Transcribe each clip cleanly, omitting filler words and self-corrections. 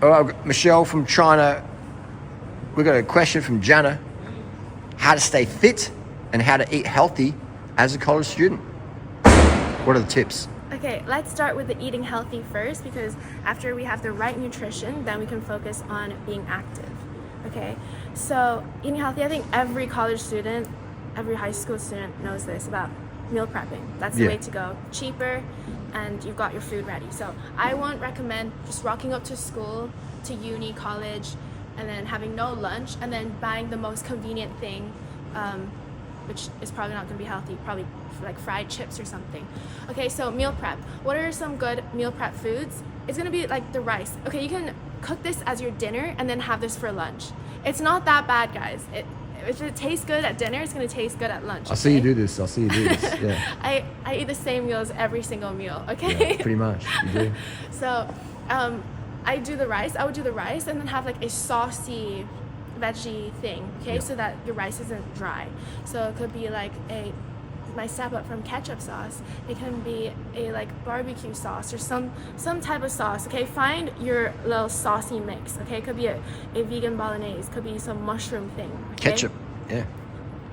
All right, I've got Michelle from China. We've got a question from Jana. How to stay fit and how to eat healthy as a college student. What are the tips? Okay, let's start with the eating healthy first, because after we have the right nutrition, then we can focus on being active. Okay, so eating healthy, I think every college student, every high school student knows this about meal prepping. That's the way to go. Cheaper, and you've got your food ready. So I won't recommend just rocking up to school, to uni, college, and then having no lunch, and then buying the most convenient thing, which is probably not going to be healthy, probably like fried chips or something. Okay, so meal prep. What are some good meal prep foods? It's going to be like the rice. Okay, you can cook this as your dinner and then have this for lunch. It's not that bad, guys. If it tastes good at dinner, it's going to taste good at lunch. I'll see you do this. Yeah. I eat the same meals every single meal, okay? Yeah, pretty much, you do. So, I would do the rice and then have like a saucy veggie thing, okay? So that your rice isn't dry. So it could be like my step up from ketchup sauce. It can be a like barbecue sauce or some type of sauce, okay? Find your little saucy mix, okay? It could be a vegan bolognese, could be some mushroom thing, okay? Ketchup, yeah.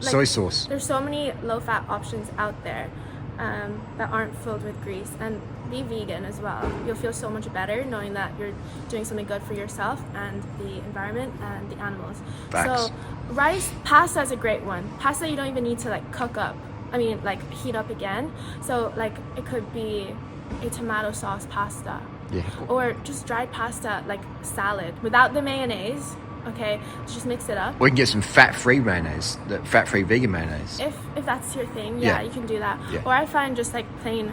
Like, soy sauce. There's so many low-fat options out there that aren't filled with grease, and be vegan as well. You'll feel so much better knowing that you're doing something good for yourself and the environment and the animals. Facts. So pasta is a great one. Pasta you don't even need to like cook up. I mean, like heat up again. So like it could be a tomato sauce pasta. Yeah. Or just dried pasta, like salad without the mayonnaise. Okay, just mix it up. We can get some fat-free mayonnaise, the fat-free vegan mayonnaise. If that's your thing, you can do that. Yeah. Or I find just like plain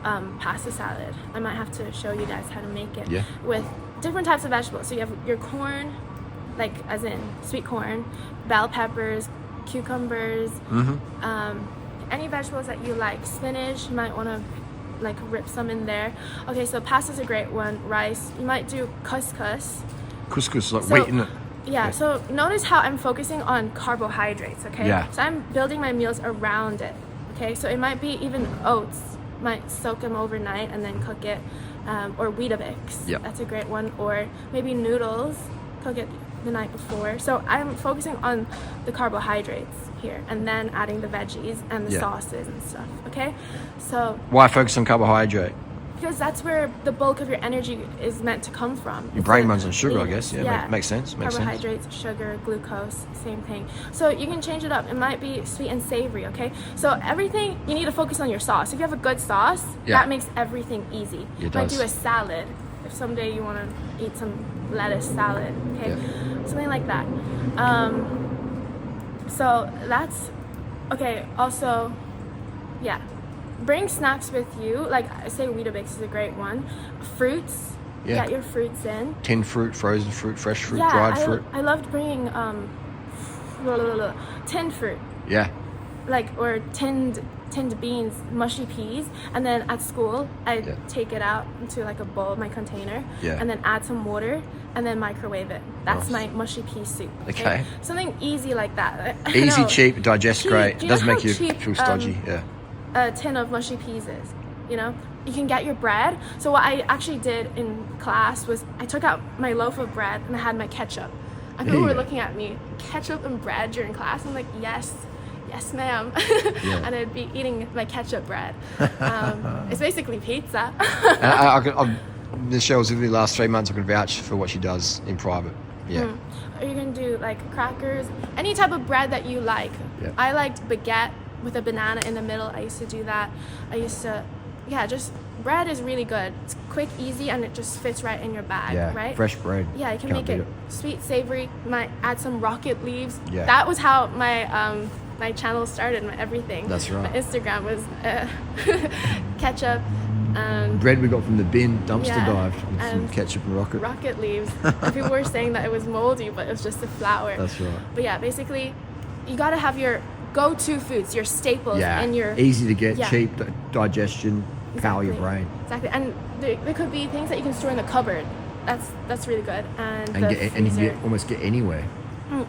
pasta salad. I might have to show you guys how to make it with different types of vegetables. So you have your corn, like as in sweet corn, bell peppers, cucumbers, any vegetables that you like. Spinach, you might want to like rip some in there. Okay, so pasta's a great one. Rice, you might do couscous. Couscous, like wheat in it. Yeah, so notice how I'm focusing on carbohydrates, okay? Yeah. So I'm building my meals around it, okay? So it might be even oats, might soak them overnight and then cook it, or Weetabix, that's a great one, or maybe noodles, cook it the night before. So I'm focusing on the carbohydrates here, and then adding the veggies and the sauces and stuff, okay? So why focus on carbohydrate? because that's where the bulk of your energy is meant to come from. Your brain runs on sugar, I guess. Makes sense. Carbohydrates, sugar, glucose, same thing. So you can change it up. It might be sweet and savory, okay? So everything, you need to focus on your sauce. If you have a good sauce, that makes everything easy. It might does. do a salad. If someday you want to eat some lettuce salad, okay? Something like that. So that's, okay, also, bring snacks with you. Like I say, Weetabix is a great one. Fruits, get your fruits in. Tinned fruit, frozen fruit, fresh fruit, dried fruit. I loved bringing tinned fruit. Yeah. Like, or tinned beans, mushy peas, and then at school I take it out into like a bowl, my container, and then add some water and then microwave it. That's my mushy pea soup. Okay. Something easy like that. Easy, cheap, digests great. It doesn't make you cheap, feel stodgy. A tin of mushy peas is, you know? You can get your bread. So what I actually did in class was I took out my loaf of bread and I had my ketchup. And people were looking at me, ketchup and bread during class? I'm like, yes ma'am. And I'd be eating my ketchup bread. It's basically pizza. Michelle's literally the last 3 months I can vouch for what she does in private. Or you can do like crackers, any type of bread that you like. I liked baguette with a banana in the middle. I used to do that. I used to, just bread is really good. It's quick, easy, and it just fits right in your bag, right? Fresh bread. Yeah, you can make it sweet, savory. You might add some rocket leaves. Yeah. That was how my my channel started, my everything. That's right. My Instagram was ketchup. Bread we got from the bin, dumpster dived with some ketchup and rocket leaves. And people were saying that it was moldy, but it was just the flour. That's right. But yeah, basically, you gotta have your go-to foods, your staples, and your easy to get, cheap, digestion, power your brain. Exactly, and there could be things that you can store in the cupboard. That's really good. And you can almost get anywhere.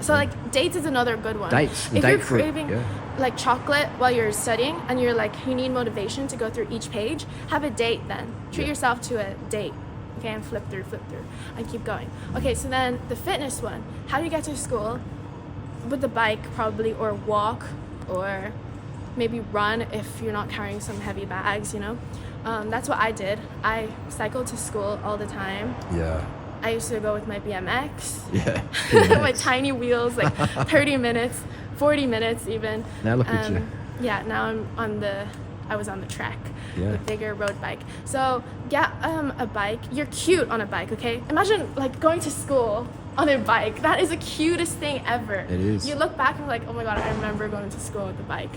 So like dates is another good one. Dates, if you're craving like chocolate while you're studying and you're like you need motivation to go through each page, have a date then. Treat yourself to a date. okay, and flip through, and keep going. Okay, so then the fitness one, how do you get to school? With the bike probably, or walk, or maybe run if you're not carrying some heavy bags, you know. That's what I did. I cycled to school all the time. Yeah. I used to go with my BMX. Yeah. My tiny wheels, like 30 minutes, 40 minutes even. Now look at you. Yeah, now I was on the track, Yeah. the bigger road bike. So get a bike. You're cute on a bike, okay? Imagine like going to school on a bike. That is the cutest thing ever. It is. You look back and like, oh my god, I remember going to school with the bike.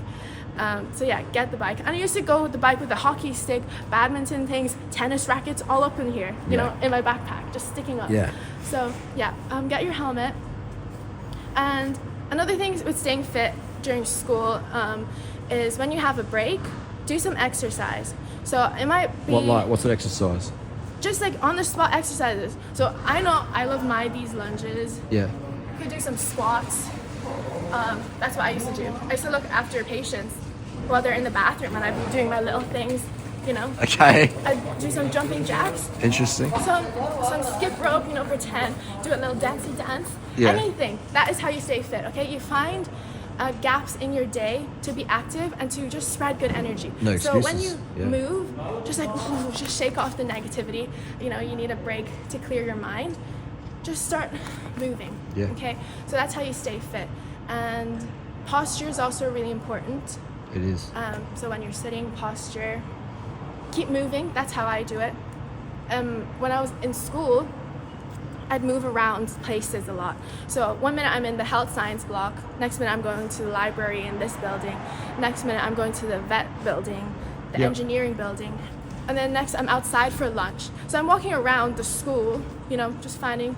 So yeah, get the bike. And I used to go with the bike with the hockey stick, badminton things, tennis rackets, all up in here, you know, in my backpack, just sticking up. Yeah. So yeah, get your helmet. And another thing with staying fit during school is when you have a break, do some exercise. So it might be What's an exercise? just like on the spot exercises. So I know I love these lunges. Yeah. You could do some squats. That's what I used to do. I used to look after patients while they're in the bathroom, and I'd be doing my little things, you know. Okay. I'd do some jumping jacks, Interesting. some skip rope, you know, pretend, do a little dancey dance. Yeah. Anything. That is how you stay fit, okay? You find gaps in your day to be active and to just spread good energy. No so when you excuses. Yeah. move, just like just shake off the negativity. You know, you need a break to clear your mind. Just start moving. Yeah. Okay. So that's how you stay fit. And posture is also really important. It is. So when you're sitting, posture, keep moving. That's how I do it. When I was in school, I'd move around places a lot. So 1 minute I'm in the health science block, next minute I'm going to the library in this building, next minute I'm going to the vet building, the engineering building, and then next I'm outside for lunch. So I'm walking around the school, you know, just finding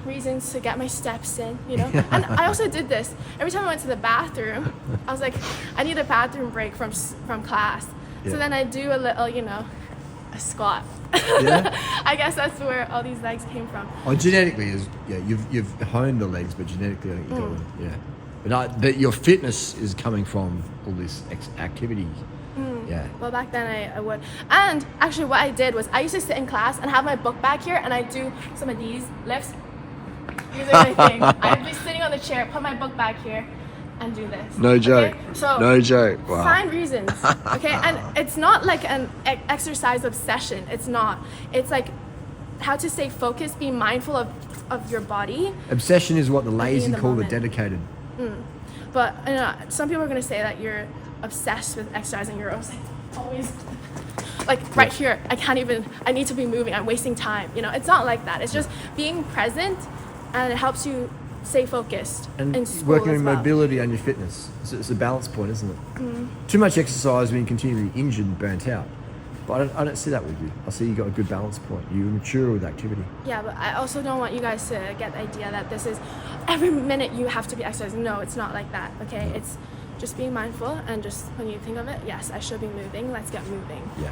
reasons to get my steps in, you know. And I also did this every time I went to the bathroom. I was like, I need a bathroom break from class. Yeah. So then I do a little, you know, a squat. Yeah. I guess that's where all these legs came from. Oh, genetically you've honed the legs, but genetically I think you've got one. Yeah. But your fitness is coming from all this activity. Yeah. Well, back then I would. And actually what I did was I used to sit in class and have my book bag here, and I'd do some of these lifts. These are my thing. I'd be sitting on the chair, put my book bag here, and do this. No joke. Okay? So no joke. Wow. Find reasons. Okay, and it's not like an exercise obsession. It's not. It's like how to stay focused, be mindful of your body. Obsession is what the lazy the call the moment. dedicated. But you know, some people are gonna say that you're obsessed with exercising. You're always like right here. I need to be moving. I'm wasting time. You know, it's not like that. It's just being present, and it helps you stay focused And in school working as on well. mobility and your fitness. It's a balance point, isn't it? Too much exercise means continually injured and burnt out. But I don't see that with you. I see you got a good balance point. You mature with activity. Yeah, but I also don't want you guys to get the idea that this is every minute you have to be exercising. No, it's not like that, okay? It's just being mindful, and just when you think of it, yes, I should be moving. Let's get moving Yeah.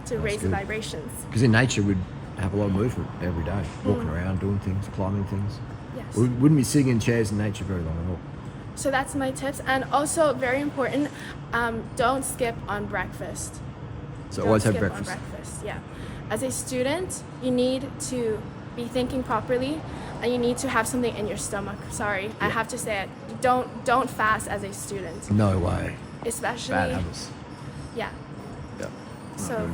to raise the good. vibrations. Because in nature we'd have a lot of movement every day. Walking around, doing things, climbing things. Yes. We wouldn't be sitting in chairs in nature very long at all. So that's my tips. And also very important, don't skip on breakfast. So Don't always have skip on breakfast. Yeah. As a student, you need to be thinking properly, and you need to have something in your stomach. Sorry, I have to say it. Don't fast as a student, No way. especially. Bad habits. Yeah. Yeah. So,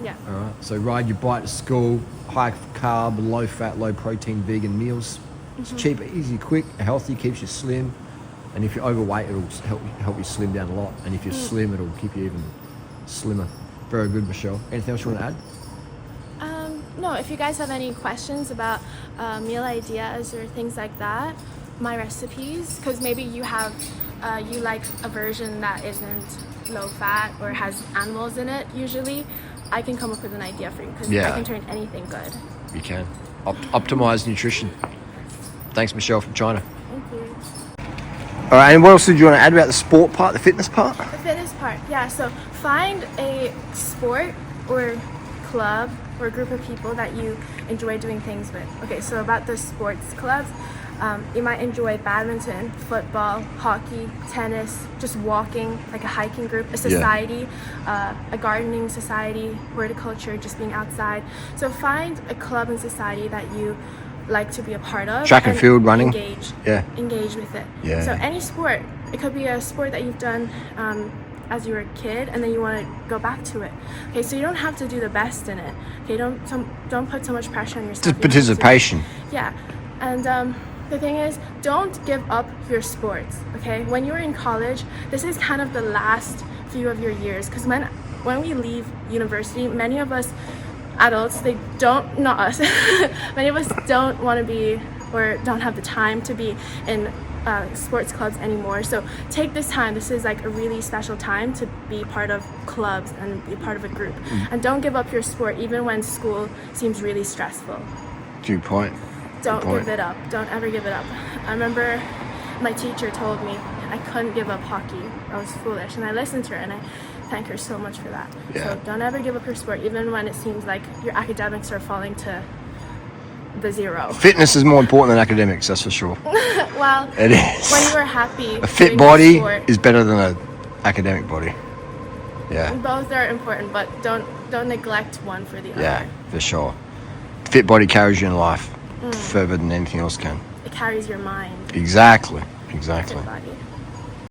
yeah. All right. So ride your bike to school, high carb, low fat, low protein, vegan meals. It's cheap, easy, quick, healthy, keeps you slim. And if you're overweight, it'll help you slim down a lot. And if you're slim, it'll keep you even slimmer. Very good, Michelle. Anything else you want to add? No, if you guys have any questions about meal ideas or things like that, my recipes, because maybe you have you like a version that isn't low fat or has animals in it usually, I can come up with an idea for you, because I can turn anything good. You can. Optimize nutrition. Thanks, Michelle from China. Thank you. All right, and what else did you want to add about the sport part, the fitness part? The fitness part, yeah. So find a sport or club or group of people that you enjoy doing things with. Okay, so about the sports clubs, You might enjoy badminton, football, hockey, tennis, just walking, like a hiking group, a society, a gardening society, horticulture, just being outside. So find a club and society that you like to be a part of. Track and field, running. Engage with it. Yeah. So any sport, it could be a sport that you've done as you were a kid, and then you want to go back to it. Okay, so you don't have to do the best in it. Okay, don't put so much pressure on yourself. Just participation. Yeah, and the thing is, don't give up your sports. Okay, when you're in college, this is kind of the last few of your years, because when we leave university, many of us adults, not us, many of us don't want to be or don't have the time to be in sports clubs anymore. So take this time. This is like a really special time to be part of clubs and be part of a group. And don't give up your sport even when school seems really stressful. Good point. Don't give it up. Don't ever give it up. I remember my teacher told me I couldn't give up hockey. I was foolish, and I listened to her, and I thank her so much for that. Yeah. So don't ever give up your sport even when it seems like your academics are falling to the zero. Fitness is more important than academics, that's for sure. Well, it is. When you are happy, A fit body is better than an academic body. Yeah. Both are important, but don't neglect one for the other. Yeah, for sure. Fit body carries you in life further than anything else can. It carries your mind. Exactly. Fit body.